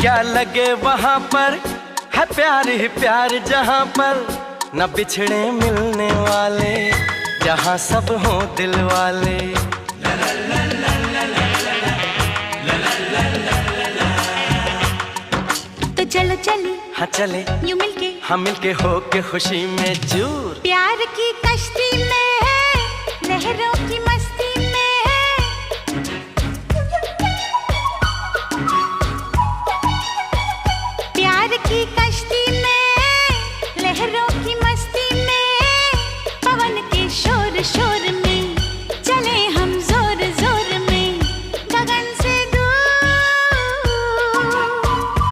क्या लगे वहाँ पर, है प्यार ही प्यार जहाँ पर न बिछड़े मिलने वाले, जहाँ सब हों दिल वाले। तो चलो चले, हाँ चले यूं मिलके, हम मिलके हो के खुशी में चूर। प्यार की कश्ती में है लहरों की मस्ती